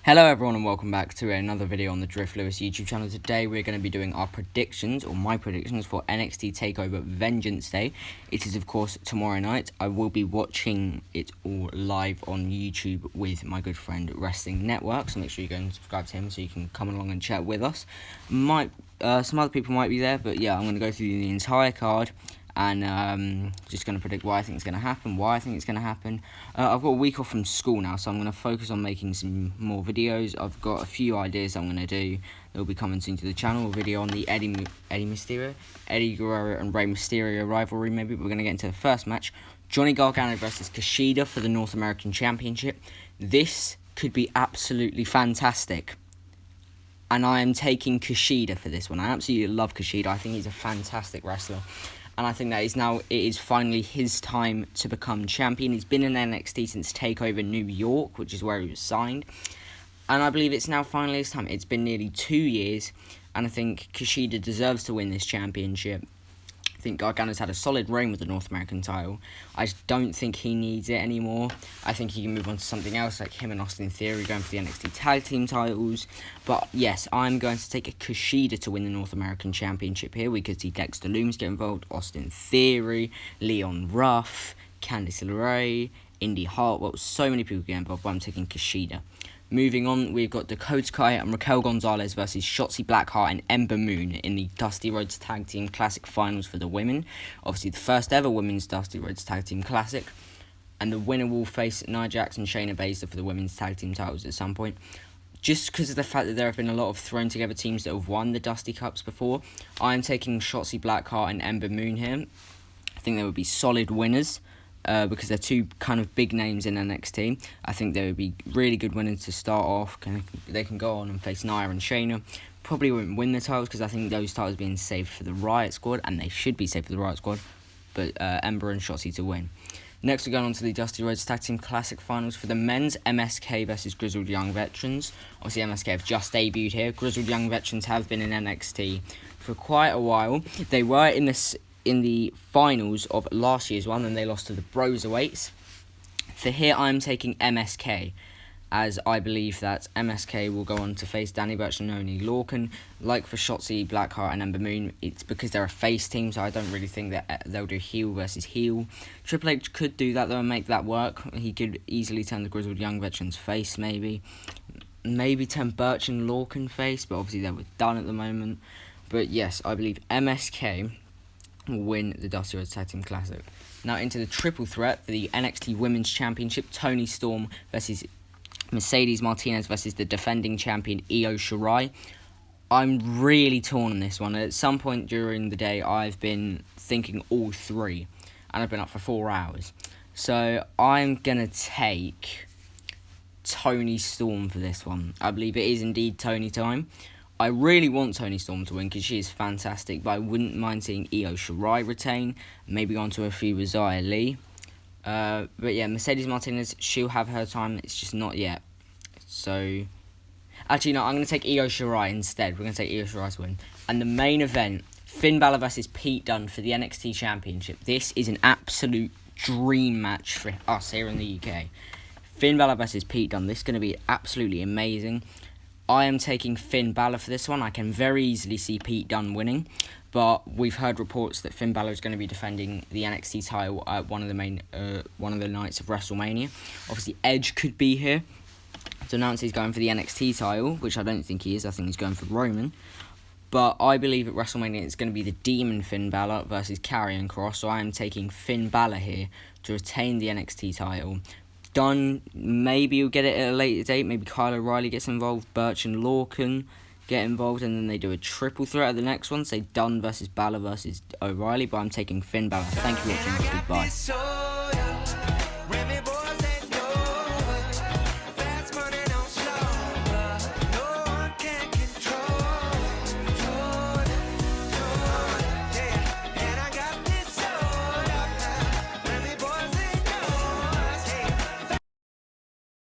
Hello everyone and welcome back to another video on the Drift Lewis YouTube channel. Today we're going to be doing our predictions, or my predictions, for NXT Takeover Vengeance Day. It is of course tomorrow night. I will be watching it all live on YouTube with my good friend Wrestling Network, so make sure you go and subscribe to him so you can come along and chat with us. Some other people might be there, but yeah, I'm going to go through the entire card and just going to predict what I think is going to happen, why I think it's going to happen. I've got a week off from school now, so I'm going to focus on making some more videos. I've got a few ideas I'm going to do. They'll be coming soon to the channel. A video on the Eddie Guerrero and Rey Mysterio rivalry, maybe. But we're going to get into the first match. Johnny Gargano versus Kushida for the North American Championship. This could be absolutely fantastic. And I am taking Kushida for this one. I absolutely love Kushida. I think he's a fantastic wrestler. And I think that it is finally his time to become champion. He's been in NXT since Takeover New York, which is where he was signed. And I believe it's now finally his time. It's been nearly 2 years, and I think Kushida deserves to win this championship. I think Gargano's had a solid reign with the North American title. I just don't think he needs it anymore. I think he can move on to something else, like him and Austin Theory going for the NXT Tag Team titles. But yes, I'm going to take a Kushida to win the North American Championship here. We could see Dexter Loomis get involved, Austin Theory, Leon Ruff, Candice LeRae, Indy Hartwell. So many people get involved, but I'm taking Kushida. Moving on, we've got Dakota Kai and Raquel Gonzalez versus Shotzi Blackheart and Ember Moon in the Dusty Rhodes Tag Team Classic Finals for the women. Obviously, the first ever Women's Dusty Rhodes Tag Team Classic. And the winner will face Nia Jax and Shayna Baszler for the Women's Tag Team titles at some point. Just because of the fact that there have been a lot of thrown together teams that have won the Dusty Cups before, I'm taking Shotzi Blackheart and Ember Moon here. I think they would be solid winners. Because they're two kind of big names in NXT. I think they would be really good winners to start off. They can go on and face Nia and Shayna. Probably won't win the titles because I think those titles are being saved for the Riot Squad, and they should be saved for the Riot Squad. But Ember and Shotzi to win. Next, we're going on to the Dusty Rhodes Tag Team Classic Finals for the men's. MSK versus Grizzled Young Veterans. Obviously, MSK have just debuted here. Grizzled Young Veterans have been in NXT for quite a while. They were in the finals of last year's one, and they lost to the Broserweights. For here, I'm taking MSK, as I believe that MSK will go on to face Danny Burch and Oney Lorcan. Like for Shotzi Blackheart and Ember Moon, it's because they're a face team, so I don't really think that they'll do heel versus heel. Triple H could do that though and make that work. He could easily turn the Grizzled Young Veterans face, maybe turn Burch and Lorcan face, but obviously they're done at the moment. But yes, I believe MSK will win the Dusty Rhodes Tag Team Classic. Now into the triple threat for the NXT Women's Championship. Toni Storm versus Mercedes Martinez versus the defending champion Io Shirai. I'm really torn on this one. At some point during the day, I've been thinking all three, and I've been up for 4 hours. So I'm going to take Toni Storm for this one. I believe it is indeed Toni time. I really want Toni Storm to win because she is fantastic, but I wouldn't mind seeing Io Shirai retain, maybe on to a feud with Xia Li. But yeah, Mercedes Martinez, she'll have her time, it's just not yet. So, actually no, I'm going to take Io Shirai instead. We're going to take Io Shirai to win. And the main event, Finn Balor versus Pete Dunne for the NXT Championship. This is an absolute dream match for us here in the UK. Finn Balor versus Pete Dunne, this is going to be absolutely amazing. I am taking Finn Balor for this one. I can very easily see Pete Dunne winning, but we've heard reports that Finn Balor is going to be defending the NXT title at one of the nights of WrestleMania. Obviously, Edge could be here to announce he's going for the NXT title, which I don't think he is. I think he's going for Roman. But I believe at WrestleMania it's going to be the Demon Finn Balor versus Karrion Kross, so I am taking Finn Balor here to retain the NXT title. Dunne, maybe he'll get it at a later date. Maybe Kyle O'Reilly gets involved, Burch and Lorcan get involved, and then they do a triple threat at the next one. Say Dunne versus Balor versus O'Reilly, but I'm taking Finn Balor. Thank you for watching. Goodbye.